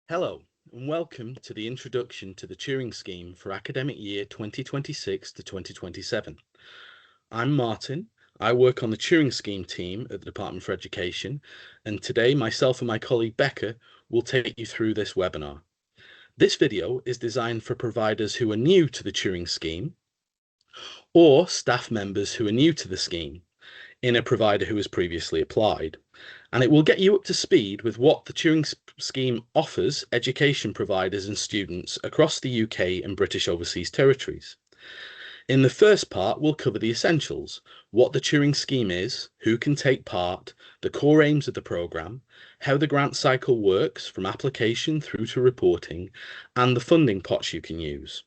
Hello, and welcome to the introduction to the Turing Scheme for academic year 2026 to 2027. I'm Martin. I work on the Turing Scheme team at the Department for Education, and today myself and my colleague Becca will take you through this webinar. This video is designed for providers who are new to the Turing Scheme or staff members who are new to the scheme in a provider who has previously applied. And it will get you up to speed with what the Turing Scheme offers education providers and students across the UK and British Overseas Territories. In the first part, we'll cover the essentials, what the Turing Scheme is, who can take part, the core aims of the programme, how the grant cycle works from application through to reporting, and the funding pots you can use.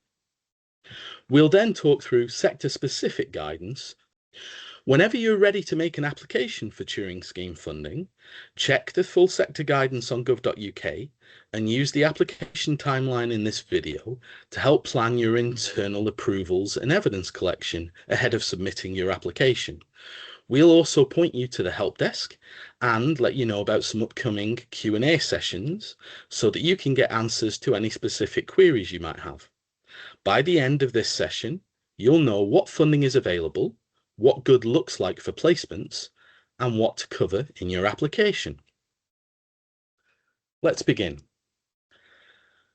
We'll then talk through sector-specific guidance. Whenever you're ready to make an application for Turing Scheme funding, check the full sector guidance on gov.uk and use the application timeline in this video to help plan your internal approvals and evidence collection ahead of submitting your application. We'll also point you to the help desk and let you know about some upcoming Q&A sessions so that you can get answers to any specific queries you might have. By the end of this session, you'll know what funding is available, what good looks like for placements, and what to cover in your application. Let's begin.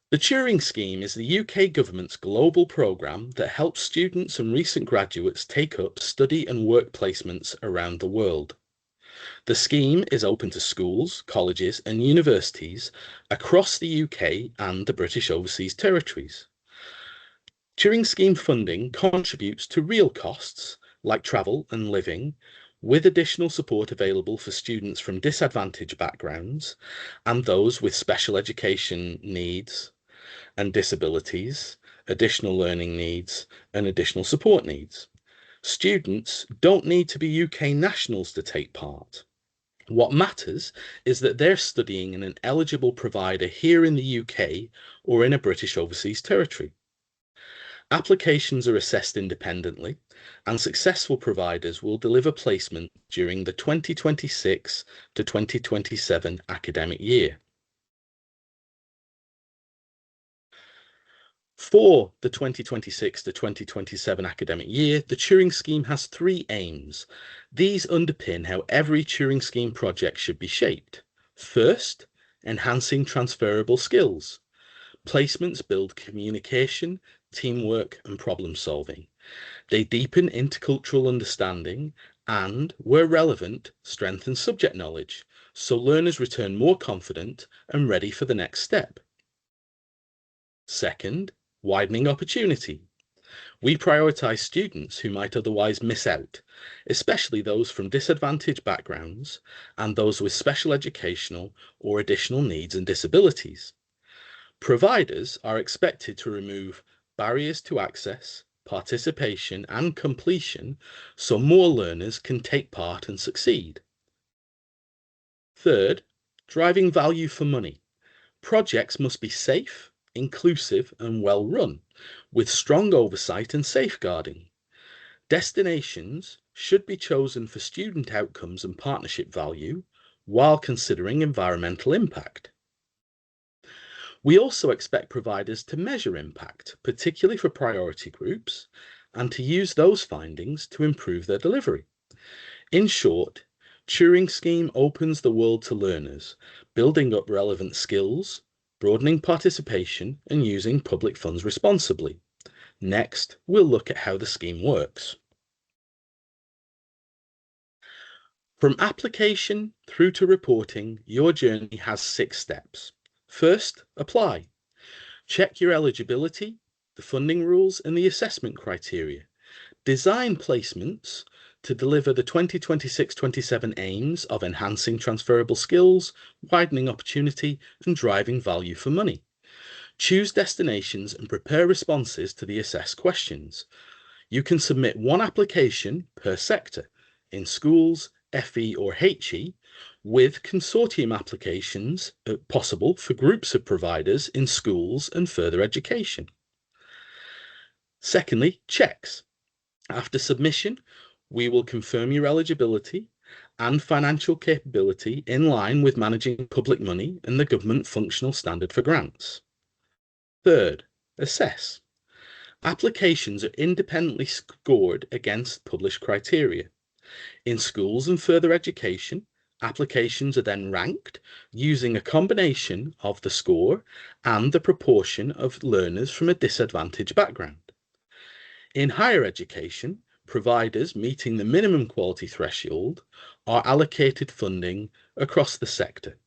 The Turing Scheme is the UK government's global programme that helps students and recent graduates take up study and work placements around the world. The scheme is open to schools, colleges and universities across the UK and the British Overseas Territories. Turing Scheme funding contributes to real costs like travel and living, with additional support available for students from disadvantaged backgrounds and those with special education needs and disabilities, additional learning needs, and additional support needs. Students don't need to be UK nationals to take part. What matters is that they're studying in an eligible provider here in the UK or in a British Overseas Territory. Applications are assessed independently, and successful providers will deliver placement during the 2026 to 2027 academic year. For the 2026 to 2027 academic year, the Turing Scheme has three aims. These underpin how every Turing Scheme project should be shaped. First, enhancing transferable skills. Placements build communication, teamwork, and problem solving. They deepen intercultural understanding and, where relevant, strengthen subject knowledge, so learners return more confident and ready for the next step. Second, widening opportunity. We prioritise students who might otherwise miss out, especially those from disadvantaged backgrounds and those with special educational or additional needs and disabilities. Providers are expected to remove barriers to access, participation and completion so more learners can take part and succeed. Third, driving value for money. Projects must be safe, inclusive and well run, with strong oversight and safeguarding. Destinations should be chosen for student outcomes and partnership value while considering environmental impact. We also expect providers to measure impact, particularly for priority groups, and to use those findings to improve their delivery. In short, Turing Scheme opens the world to learners, building up relevant skills, broadening participation, and using public funds responsibly. Next, we'll look at how the scheme works. From application through to reporting, your journey has 6 steps. First, apply. Check your eligibility, the funding rules, and the assessment criteria. Design placements to deliver the 2026-27 aims of enhancing transferable skills, widening opportunity, and driving value for money. Choose destinations and prepare responses to the assessed questions. You can submit one application per sector in schools, FE or HE, with consortium applications possible for groups of providers in schools and further education. Secondly, checks. After submission, we will confirm your eligibility and financial capability in line with managing public money and the government functional standard for grants. Third, assess. Applications are independently scored against published criteria. In schools and further education, applications are then ranked using a combination of the score and the proportion of learners from a disadvantaged background. In higher education, providers meeting the minimum quality threshold are allocated funding across the sector.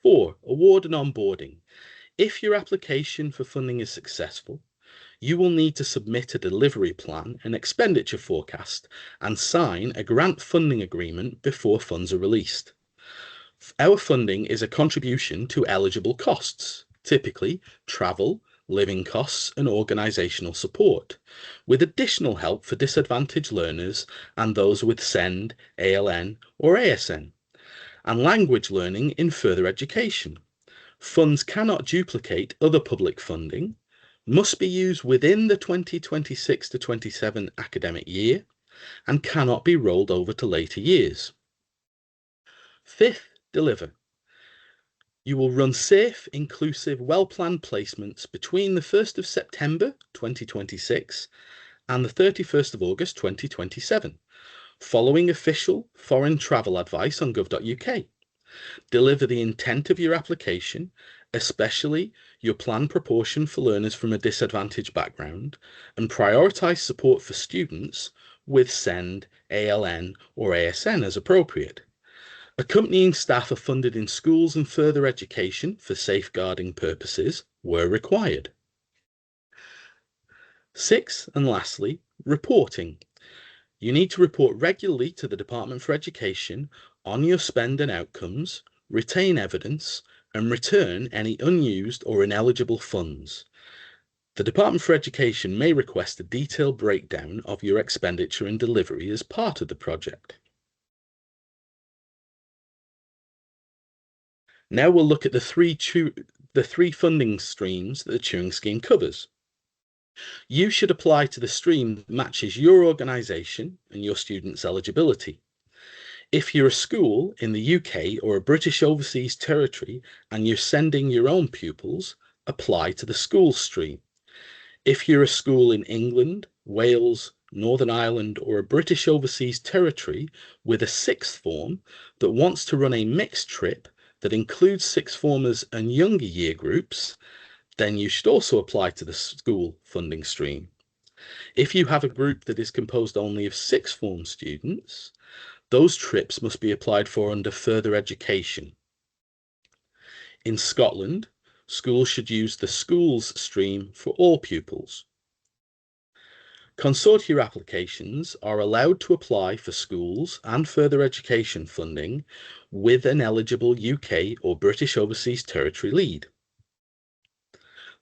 4. Award and onboarding. If your application for funding is successful, you will need to submit a delivery plan and expenditure forecast and sign a grant funding agreement before funds are released. Our funding is a contribution to eligible costs, typically travel, living costs, and organisational support, with additional help for disadvantaged learners and those with SEND, ALN, or ASN, and language learning in further education. Funds cannot duplicate other public funding, must be used within the 2026 to 27 academic year, and cannot be rolled over to later years. Fifth, deliver. You will run safe, inclusive, well-planned placements between the 1st of September 2026 and the 31st of August 2027, following official foreign travel advice on gov.uk. Deliver the intent of your application, especially your planned proportion for learners from a disadvantaged background, and prioritise support for students with SEND, ALN, or ASN as appropriate. Accompanying staff are funded in schools and further education for safeguarding purposes where required. 6, and lastly, reporting. You need to report regularly to the Department for Education on your spend and outcomes, retain evidence, and return any unused or ineligible funds. The Department for Education may request a detailed breakdown of your expenditure and delivery as part of the project. Now we'll look at the three funding streams that the Turing Scheme covers. You should apply to the stream that matches your organisation and your students' eligibility. If you're a school in the UK or a British overseas territory and you're sending your own pupils, apply to the school stream. If you're a school in England, Wales, Northern Ireland, or a British overseas territory with a sixth form that wants to run a mixed trip that includes sixth formers and younger year groups, then you should also apply to the school funding stream. If you have a group that is composed only of sixth form students, those trips must be applied for under further education. In Scotland, schools should use the schools stream for all pupils. Consortia applications are allowed to apply for schools and further education funding with an eligible UK or British overseas territory lead.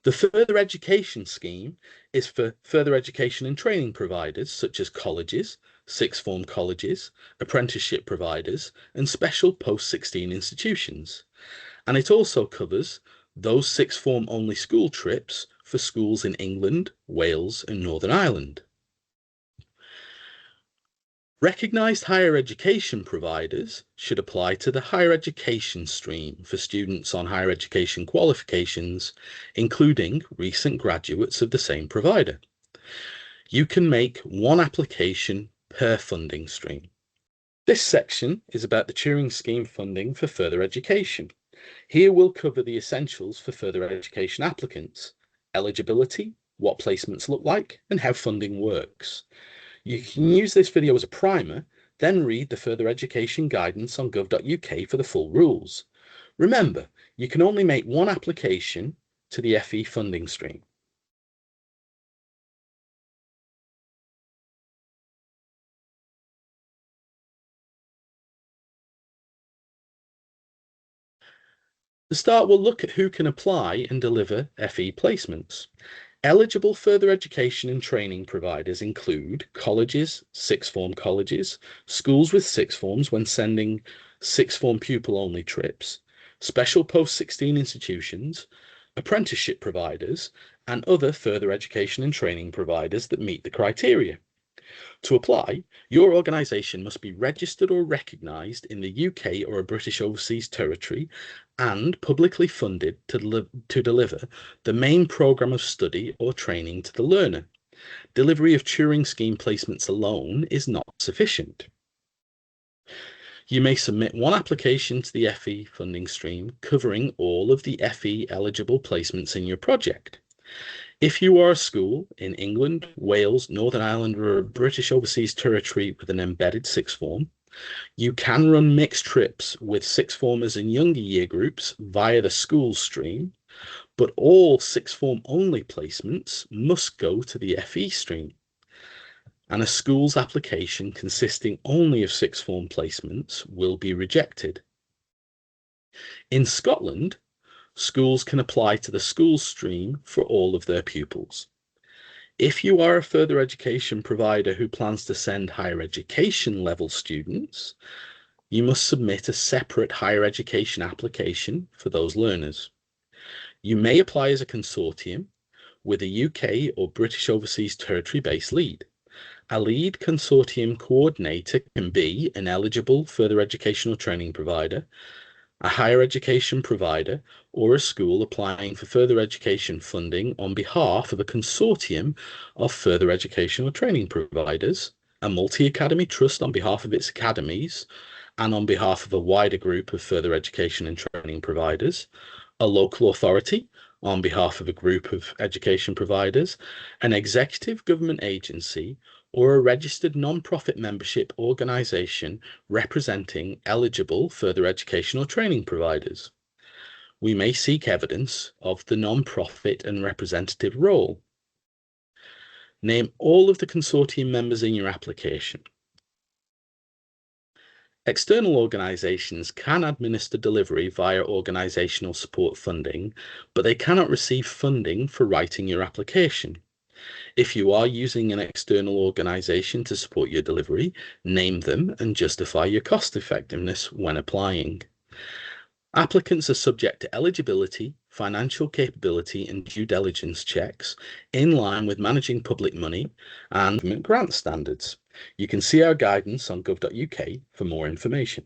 The further education scheme is for further education and training providers such as colleges, sixth form colleges, apprenticeship providers, and special post-16 institutions. And it also covers those sixth form only school trips for schools in England, Wales, and Northern Ireland. Recognised higher education providers should apply to the higher education stream for students on higher education qualifications, including recent graduates of the same provider. You can make one application per funding stream. This section is about the Turing Scheme funding for further education. Here we'll cover the essentials for further education applicants, eligibility, what placements look like, and how funding works. You can use this video as a primer, then read the further education guidance on gov.uk for the full rules. Remember, you can only make one application to the FE funding stream. To start, we'll look at who can apply and deliver FE placements. Eligible further education and training providers include colleges, sixth form colleges, schools with sixth forms when sending sixth form pupil only trips, special post-16 institutions, apprenticeship providers, and other further education and training providers that meet the criteria. To apply, your organisation must be registered or recognised in the UK or a British overseas territory and publicly funded to deliver the main programme of study or training to the learner. Delivery of Turing Scheme placements alone is not sufficient. You may submit one application to the FE funding stream covering all of the FE eligible placements in your project. If you are a school in England, Wales, Northern Ireland, or a British overseas territory with an embedded sixth form, you can run mixed trips with sixth formers and younger year groups via the school stream, but all sixth form only placements must go to the FE stream. And a school's application consisting only of sixth form placements will be rejected. In Scotland, schools can apply to the school stream for all of their pupils. If you are a further education provider who plans to send higher education level students, you must submit a separate higher education application for those learners. You may apply as a consortium with a UK or British overseas territory-based lead. A lead consortium coordinator can be an eligible further educational training provider, a higher education provider, or a school applying for further education funding on behalf of a consortium of further educational training providers, a multi-academy trust on behalf of its academies, and on behalf of a wider group of further education and training providers, a local authority on behalf of a group of education providers, an executive government agency, or a registered non-profit membership organisation representing eligible further educational training providers. We may seek evidence of the non-profit and representative role. Name all of the consortium members in your application. External organisations can administer delivery via organisational support funding, but they cannot receive funding for writing your application. If you are using an external organisation to support your delivery, name them and justify your cost effectiveness when applying. Applicants are subject to eligibility, financial capability and due diligence checks in line with managing public money and government grant standards. You can see our guidance on gov.uk for more information.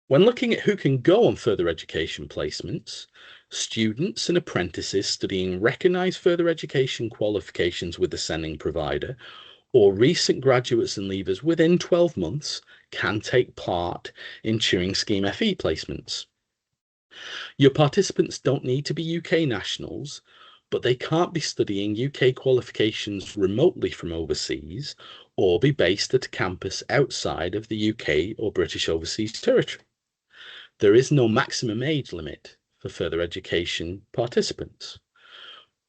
When looking at who can go on further education placements, students and apprentices studying recognised further education qualifications with the sending provider, or recent graduates and leavers within 12 months can take part in Turing Scheme FE placements. Your participants don't need to be UK nationals, but they can't be studying UK qualifications remotely from overseas or be based at a campus outside of the UK or British overseas territory. There is no maximum age limit for further education participants.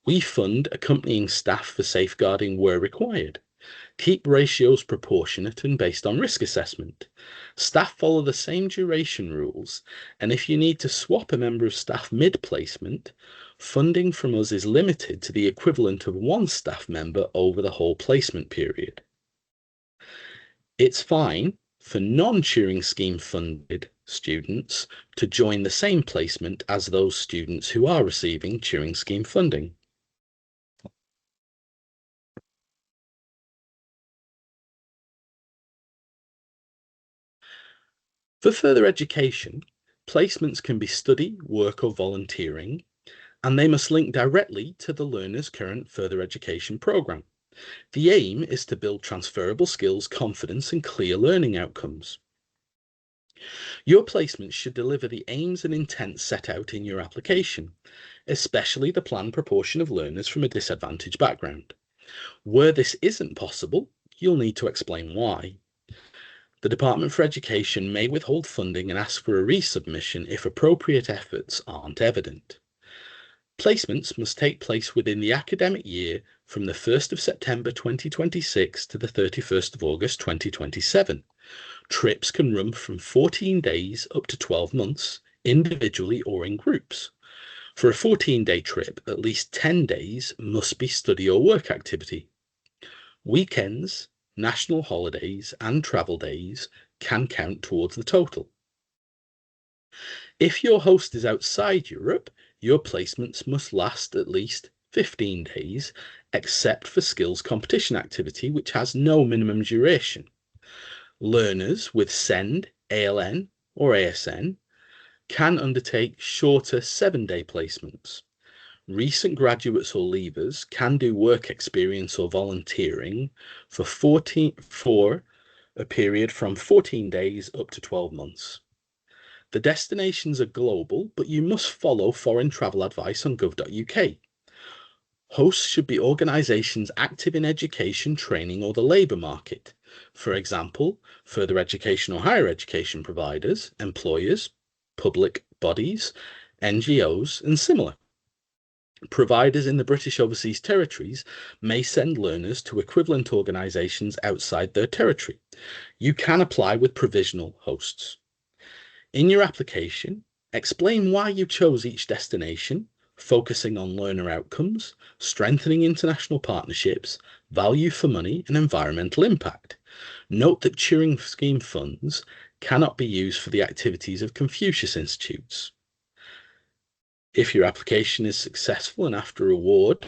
We fund accompanying staff for safeguarding where required. Keep ratios proportionate and based on risk assessment. Staff follow the same duration rules, and if you need to swap a member of staff mid-placement, funding from us is limited to the equivalent of one staff member over the whole placement period. It's fine for non-Turing Scheme funded students to join the same placement as those students who are receiving Turing Scheme funding. For further education, placements can be study, work or volunteering, and they must link directly to the learner's current further education programme. The aim is to build transferable skills, confidence and clear learning outcomes. Your placement should deliver the aims and intent set out in your application, especially the planned proportion of learners from a disadvantaged background. Where this isn't possible, you'll need to explain why. The Department for Education may withhold funding and ask for a resubmission if appropriate efforts aren't evident. Placements must take place within the academic year from the 1st of September 2026 to the 31st of August 2027. Trips can run from 14 days up to 12 months, individually or in groups. For a 14-day trip, at least 10 days must be study or work activity. Weekends, national holidays and travel days can count towards the total. If your host is outside Europe, your placements must last at least 15 days, except for skills competition activity, which has no minimum duration. Learners with SEND, ALN, or ASN can undertake shorter 7-day placements. Recent graduates or leavers can do work experience or volunteering for a period from 14 days up to 12 months. The destinations are global, but you must follow foreign travel advice on gov.uk. Hosts should be organisations active in education, training, or the labour market. For example, further education or higher education providers, employers, public bodies, NGOs, and similar. Providers in the British Overseas Territories may send learners to equivalent organisations outside their territory. You can apply with provisional hosts. In your application, explain why you chose each destination, focusing on learner outcomes, strengthening international partnerships, value for money, and environmental impact. Note that Turing Scheme funds cannot be used for the activities of Confucius Institutes. If your application is successful and after award,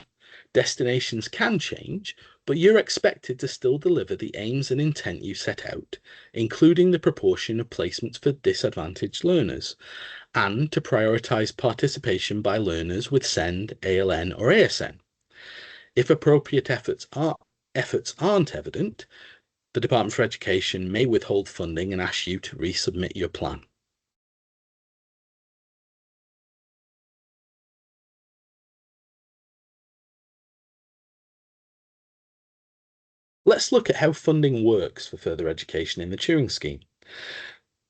destinations can change, but you're expected to still deliver the aims and intent you set out, including the proportion of placements for disadvantaged learners, and to prioritise participation by learners with SEND, ALN, or ASN. If appropriate efforts aren't evident, the Department for Education may withhold funding and ask you to resubmit your plan. Let's look at how funding works for further education in the Turing Scheme.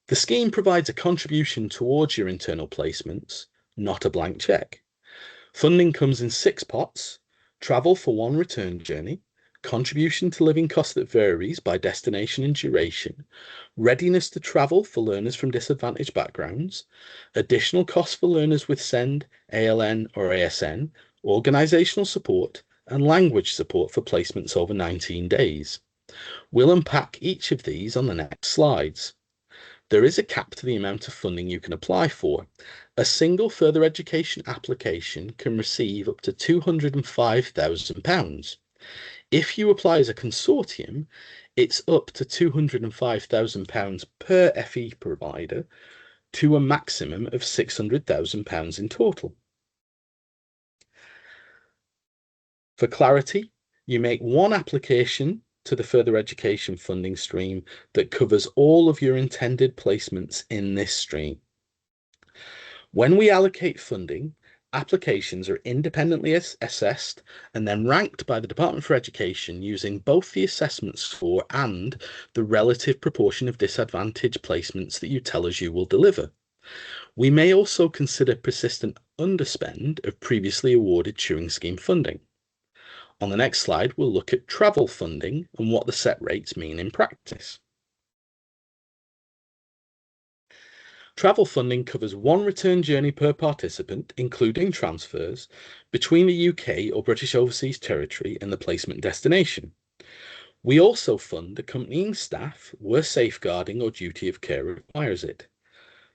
The scheme provides a contribution towards your internal placements, not a blank cheque. Funding comes in 6 pots: travel for one return journey, contribution to living cost that varies by destination and duration, readiness to travel for learners from disadvantaged backgrounds, additional costs for learners with SEND, ALN, or ASN, organisational support, and language support for placements over 19 days. We'll unpack each of these on the next slides. There is a cap to the amount of funding you can apply for. A single further education application can receive up to £205,000. If you apply as a consortium, it's up to £205,000 per FE provider to a maximum of £600,000 in total. For clarity, you make one application to the further education funding stream that covers all of your intended placements in this stream. When we allocate funding, applications are independently assessed and then ranked by the Department for Education using both the assessment score and the relative proportion of disadvantaged placements that you tell us you will deliver. We may also consider persistent underspend of previously awarded Turing Scheme funding. On the next slide, we'll look at travel funding and what the set rates mean in practice. Travel funding covers one return journey per participant, including transfers, between the UK or British Overseas Territory and the placement destination. We also fund accompanying staff where safeguarding or duty of care requires it.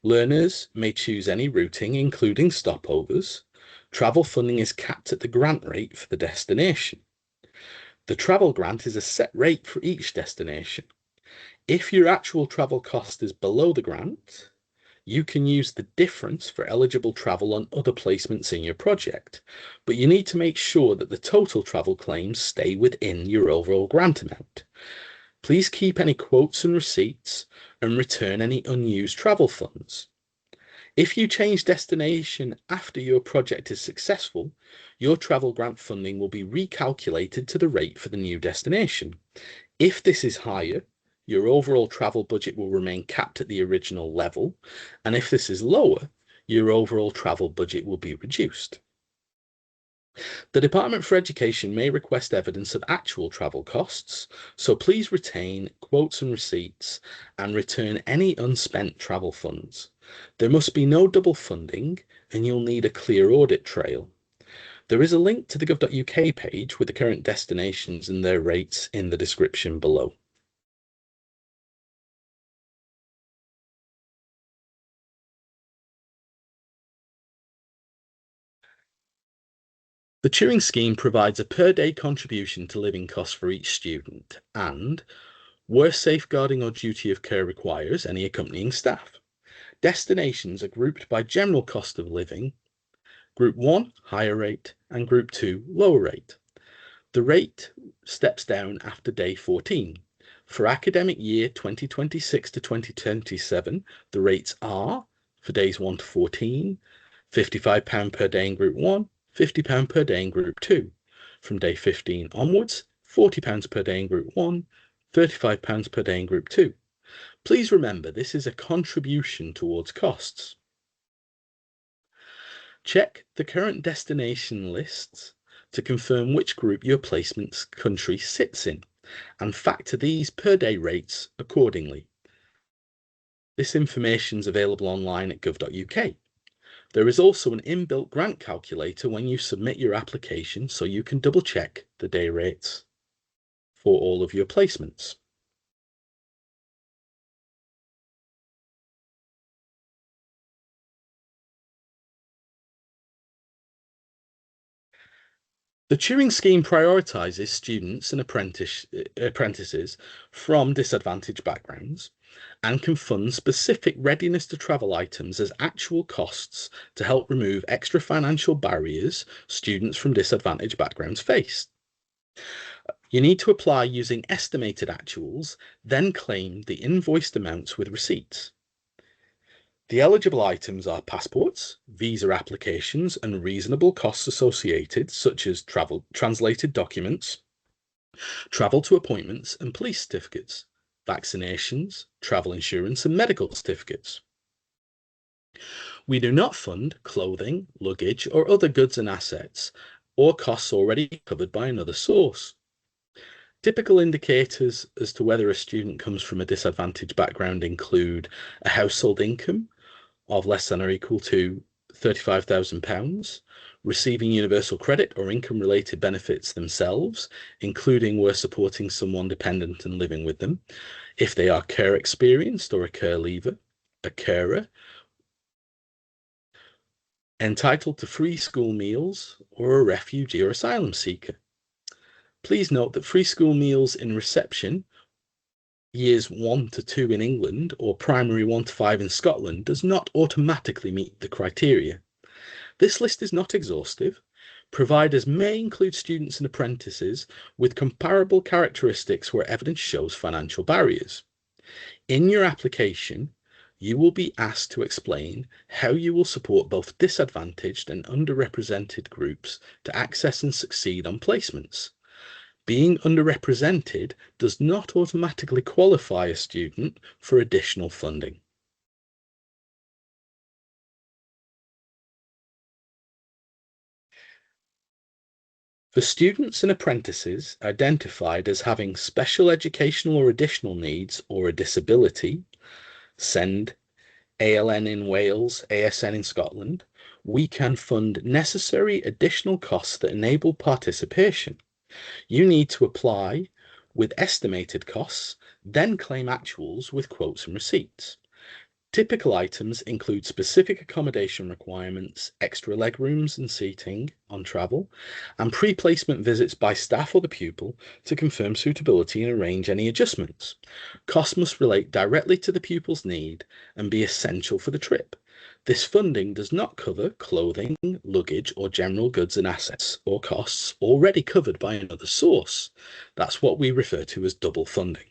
Learners may choose any routing, including stopovers. Travel funding is capped at the grant rate for the destination. The travel grant is a set rate for each destination. If your actual travel cost is below the grant, you can use the difference for eligible travel on other placements in your project, but you need to make sure that the total travel claims stay within your overall grant amount. Please keep any quotes and receipts and return any unused travel funds. If you change destination after your project is successful, your travel grant funding will be recalculated to the rate for the new destination. If this is higher, your overall travel budget will remain capped at the original level, and if this is lower, your overall travel budget will be reduced. The Department for Education may request evidence of actual travel costs, so please retain quotes and receipts and return any unspent travel funds. There must be no double funding, and you'll need a clear audit trail. There is a link to the gov.uk page with the current destinations and their rates in the description below. The Turing Scheme provides a per-day contribution to living costs for each student and, where safeguarding or duty of care requires, any accompanying staff. Destinations are grouped by general cost of living, Group 1, higher rate, and Group 2, lower rate. The rate steps down after day 14. For academic year 2026 to 2027, the rates are, for days 1 to 14, £55 per day in Group 1, £50 per day in Group 2. From day 15 onwards, £40 per day in Group 1, £35 per day in Group 2. Please remember this is a contribution towards costs. Check the current destination lists to confirm which group your placement country sits in and factor these per day rates accordingly. This information is available online at gov.uk. There is also an inbuilt grant calculator when you submit your application, so you can double check the day rates for all of your placements. The Turing Scheme prioritises students and apprentices from disadvantaged backgrounds and can fund specific readiness to travel items as actual costs to help remove extra financial barriers students from disadvantaged backgrounds face. You need to apply using estimated actuals, then claim the invoiced amounts with receipts. The eligible items are passports, visa applications, and reasonable costs associated, such as translated documents, travel to appointments and police certificates, vaccinations, travel insurance, and medical certificates. We do not fund clothing, luggage, or other goods and assets, or costs already covered by another source. Typical indicators as to whether a student comes from a disadvantaged background include a household income of less than or equal to £35,000, receiving universal credit or income-related benefits themselves, including where supporting someone dependent and living with them, if they are care experienced or a care leaver, a carer, entitled to free school meals, or a refugee or asylum seeker. Please note that free school meals in reception years 1 to 2 in England or primary 1 to 5 in Scotland does not automatically meet the criteria. This list is not exhaustive. Providers may include students and apprentices with comparable characteristics where evidence shows financial barriers. In your application, you will be asked to explain how you will support both disadvantaged and underrepresented groups to access and succeed on placements. Being underrepresented does not automatically qualify a student for additional funding. For students and apprentices identified as having special educational or additional needs or a disability, SEND, ALN in Wales, ASN in Scotland, we can fund necessary additional costs that enable participation. You need to apply with estimated costs, then claim actuals with quotes and receipts. Typical items include specific accommodation requirements, extra leg rooms and seating on travel, and pre-placement visits by staff or the pupil to confirm suitability and arrange any adjustments. Costs must relate directly to the pupil's need and be essential for the trip. This funding does not cover clothing, luggage, or general goods and assets or costs already covered by another source. That's what we refer to as double funding.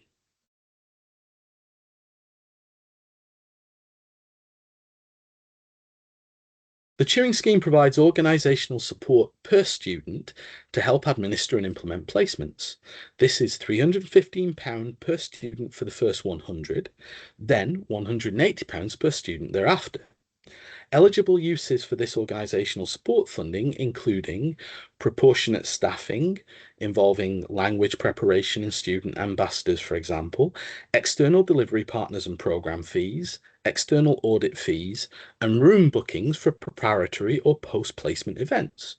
The Turing Scheme provides organisational support per student to help administer and implement placements. This is £315 per student for the first 100, then £180 per student thereafter. Eligible uses for this organisational support funding including proportionate staffing involving language preparation and student ambassadors, for example, external delivery partners and programme fees, external audit fees, and room bookings for preparatory or post-placement events.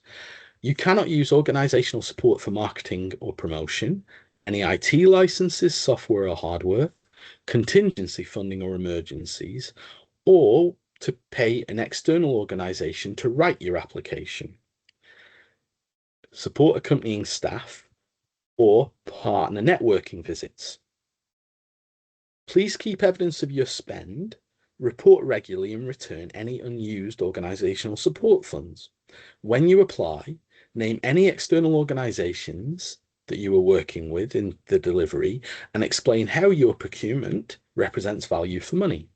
You cannot use organisational support for marketing or promotion, any IT licenses, software or hardware, contingency funding or emergencies, or to pay an external organisation to write your application. support accompanying staff, or partner networking visits. Please keep evidence of your spend, report regularly, and return any unused organisational support funds. When you apply, name any external organisations that you are working with in the delivery and explain how your procurement represents value for money.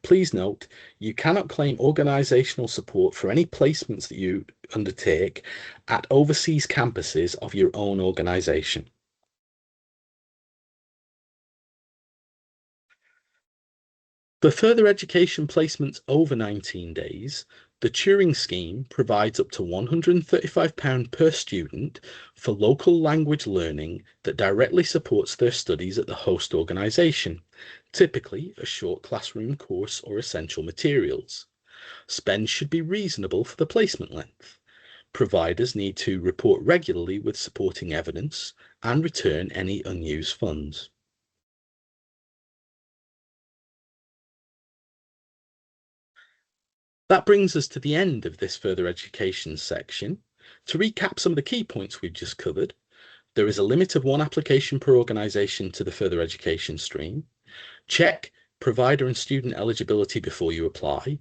Please note, you cannot claim organisational support for any placements that you undertake at overseas campuses of your own organisation. For further education placements over 19 days, the Turing Scheme provides up to £135 per student for local language learning that directly supports their studies at the host organisation, typically a short classroom course or essential materials. Spend should be reasonable for the placement length. Providers need to report regularly with supporting evidence and return any unused funds. That brings us to the end of this further education section. To recap some of the key points we've just covered, there is a limit of one application per organisation to the further education stream. Check provider and student eligibility before you apply.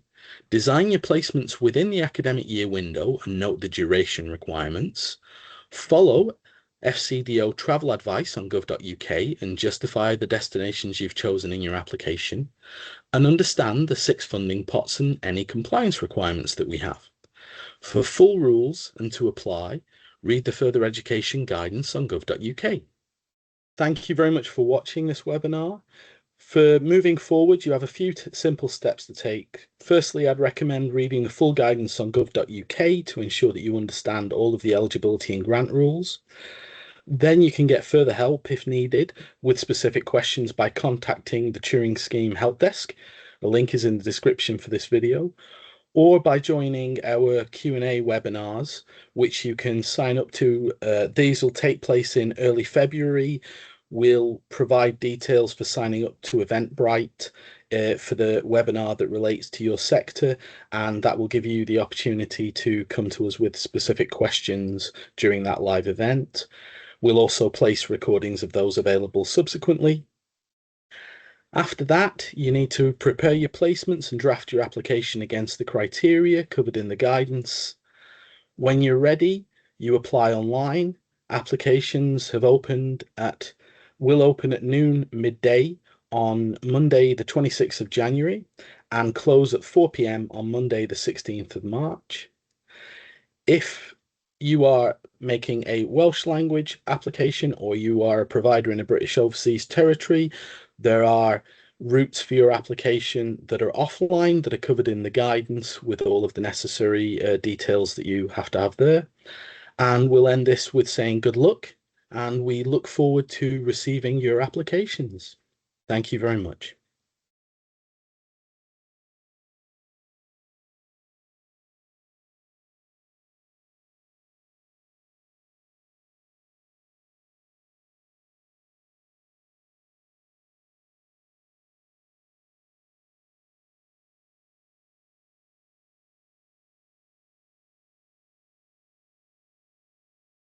Design your placements within the academic year window and note the duration requirements. Follow FCDO travel advice on gov.uk and justify the destinations you've chosen in your application, and understand the 6 funding pots and any compliance requirements that we have. For full rules and to apply, read the further education guidance on gov.uk. Thank you very much for watching this webinar. For moving forward, you have a few simple steps to take. Firstly, I'd recommend reading the full guidance on gov.uk to ensure that you understand all of the eligibility and grant rules. Then you can get further help if needed with specific questions by contacting the Turing Scheme help desk. The link is in the description for this video, or by joining our Q&A webinars, which you can sign up to. These will take place in early February. We'll provide details for signing up to Eventbrite for the webinar that relates to your sector, and that will give you the opportunity to come to us with specific questions during that live event. We'll also place recordings of those available subsequently. After that, you need to prepare your placements and draft your application against the criteria covered in the guidance. When you're ready, you apply online. Applications will open at noon midday on Monday the 26th of January and close at 4 p.m. on Monday the 16th of March. If you are making a Welsh language application or you are a provider in a British overseas territory, there are routes for your application that are offline that are covered in the guidance with all of the necessary details that you have to have there. And we'll end this with saying good luck, and we look forward to receiving your applications. Thank you very much.